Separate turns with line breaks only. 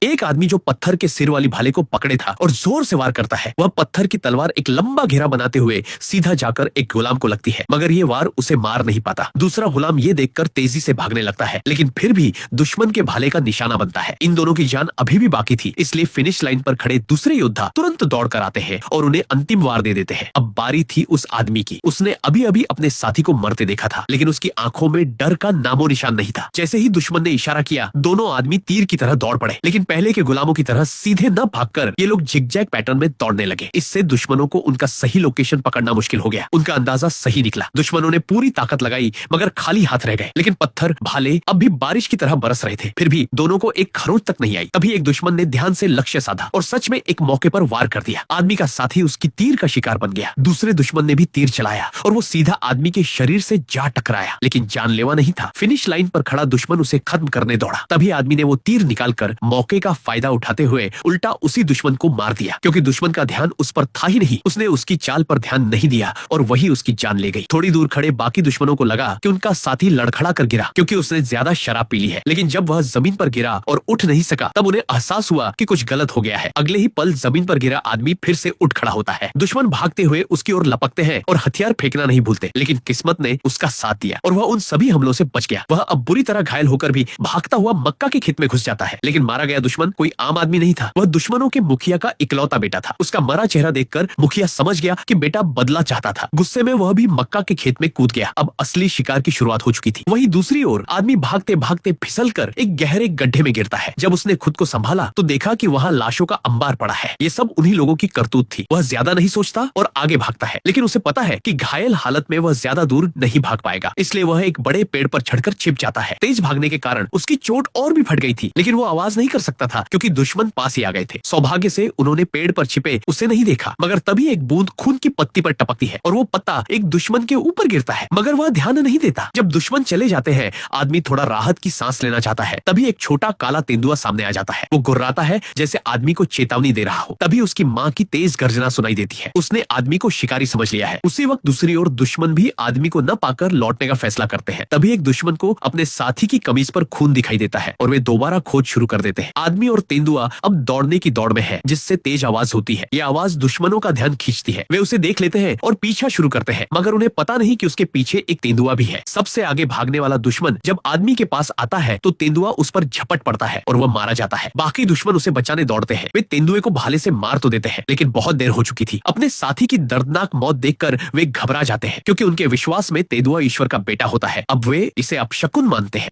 एक आदमी जो पत्थर के सिर वाली भाले को पकड़े था और जोर से वार करता है। वह पत्थर की तलवार एक लंबा घेरा बनाते हुए सीधा जाकर एक गुलाम को लगती है, मगर ये वार उसे मार नहीं पाता। दूसरा गुलाम ये देखकर तेजी से भागने लगता है, लेकिन फिर भी दुश्मन के भाले का निशाना बनता है। इन दोनों की जान अभी भी बाकी थी, इसलिए फिनिश लाइन पर खड़े दूसरे योद्धा तुरंत दौड़ कर आते हैं और उन्हें अंतिम वार दे देते हैं। अब बारी थी उस आदमी की। उसने अभी अभी अपने साथी को मरते देखा था, लेकिन उसकी आंखों में डर का नामो निशान नहीं था। जैसे ही दुश्मन ने इशारा किया, दोनों आदमी तीर की तरह दौड़ पड़े, लेकिन पहले के गुलामों की तरह सीधे न भागकर ये लोग जिगजैग पैटर्न में दौड़ने लगे। इससे दुश्मनों को उनका सही लोकेशन पकड़ना मुश्किल हो गया। उनका अंदाजा सही निकला। दुश्मनों ने पूरी ताकत लगाई, मगर खाली हाथ रह गए। लेकिन पत्थर भाले अब भी बारिश की तरह बरस रहे थे, फिर भी दोनों को एक खरोंच तक नहीं आई। तभी एक दुश्मन ने ध्यान से लक्ष्य साधा और सच में एक मौके पर वार कर दिया। आदमी का साथी उसकी तीर का शिकार बन गया। दूसरे दुश्मन ने भी तीर चलाया और वो सीधा आदमी के शरीर से जा टकराया, लेकिन जानलेवा नहीं था। फिनिश लाइन पर खड़ा दुश्मन उसे खत्म करने दौड़ा। तभी आदमी ने वो तीर निकालकर मौके का फायदा उठाते हुए उल्टा उसी दुश्मन को मार दिया, क्योंकि दुश्मन का ध्यान उस पर था ही नहीं। उसने उसकी चाल पर ध्यान नहीं दिया और वही उसकी जान ले गई। थोड़ी दूर खड़े बाकी दुश्मनों को लगा कि उनका साथी लड़खड़ा कर गिरा, क्योंकि उसने ज्यादा शराब पी ली है। लेकिन जब वह जमीन पर गिरा और उठ नहीं सका, तब उन्हें एहसास हुआ कि कुछ गलत हो गया है। अगले ही पल जमीन पर गिरा आदमी फिर से उठ खड़ा होता है। दुश्मन भागते हुए उसकी ओर लपकते हैं और हथियार फेंकना नहीं भूलते, लेकिन किस्मत ने उसका साथ दिया और वह उन सभी हमलों से बच गया। वह अब बुरी तरह घायल होकर भी भागता हुआ मक्का के खेत में घुस जाता है। लेकिन मारा गया दुश्मन कोई आम आदमी नहीं था, वह दुश्मनों के मुखिया का इकलौता बेटा था। उसका मरा चेहरा देखकर मुखिया समझ गया कि बेटा बदला चाहता था। गुस्से में वह भी मक्का के खेत में कूद गया। अब असली शिकार की शुरुआत हो चुकी थी। वहीं दूसरी ओर आदमी भागते भागते फिसलकर एक गहरे गड्ढे में गिरता है। जब उसने खुद को संभाला तो देखा कि वहाँ लाशों का अंबार पड़ा है। ये सब उन्हीं लोगों की करतूत थी। वह ज्यादा नहीं सोचता और आगे भागता है, लेकिन उसे पता है कि घायल हालत में वह ज्यादा दूर नहीं भाग पाएगा, इसलिए वह एक बड़े पेड़ पर चढ़कर छिप जाता है। तेज भागने के कारण उसकी चोट और भी फट गई थी, लेकिन वो आवाज नहीं कर सकता था क्योंकि दुश्मन पास ही आ गए थे। सौभाग्य से उन्होंने पेड़ पर छिपे उसे नहीं देखा, मगर तभी एक बूंद खून की पत्ती पर टपकती है और वो पत्ता एक दुश्मन के ऊपर गिरता है, मगर वह ध्यान नहीं देता। जब दुश्मन चले जाते हैं, आदमी थोड़ा राहत की सांस लेना चाहता है। तभी एक छोटा काला तेंदुआ सामने आ जाता है। वो गुर्राता है जैसे आदमी को चेतावनी दे रहा हो। तभी उसकी माँ की तेज गर्जना सुनाई देती है। उसने आदमी को शिकारी समझ लिया है। उसी वक्त दूसरी ओर दुश्मन भी आदमी को न पाकर लौटने का फैसला करते हैं। तभी एक दुश्मन को अपने साथी की कमीज पर खून दिखाई देता है और वे दोबारा खोज शुरू कर देते हैं। आदमी और तेंदुआ अब दौड़ने की दौड़ में है, जिससे तेज आवाज होती है। ये आवाज दुश्मनों का ध्यान खींचती है। वे उसे देख लेते हैं और पीछा शुरू करते हैं, मगर उन्हें पता नहीं कि उसके पीछे एक तेंदुआ भी है। सबसे आगे भागने वाला दुश्मन जब आदमी के पास आता है तो तेंदुआ उस पर झपट पड़ता है और वह मारा जाता है। बाकी दुश्मन उसे बचाने दौड़ते हैं। वे तेंदुए को भाले से मार तो देते हैं, लेकिन बहुत देर हो चुकी थी। अपने साथी की दर्दनाक मौत देखकर वे घबरा जाते हैं, क्योंकि उनके विश्वास में तेंदुआ ईश्वर का बेटा होता है। अब वे इसे अपशकुन मानते हैं।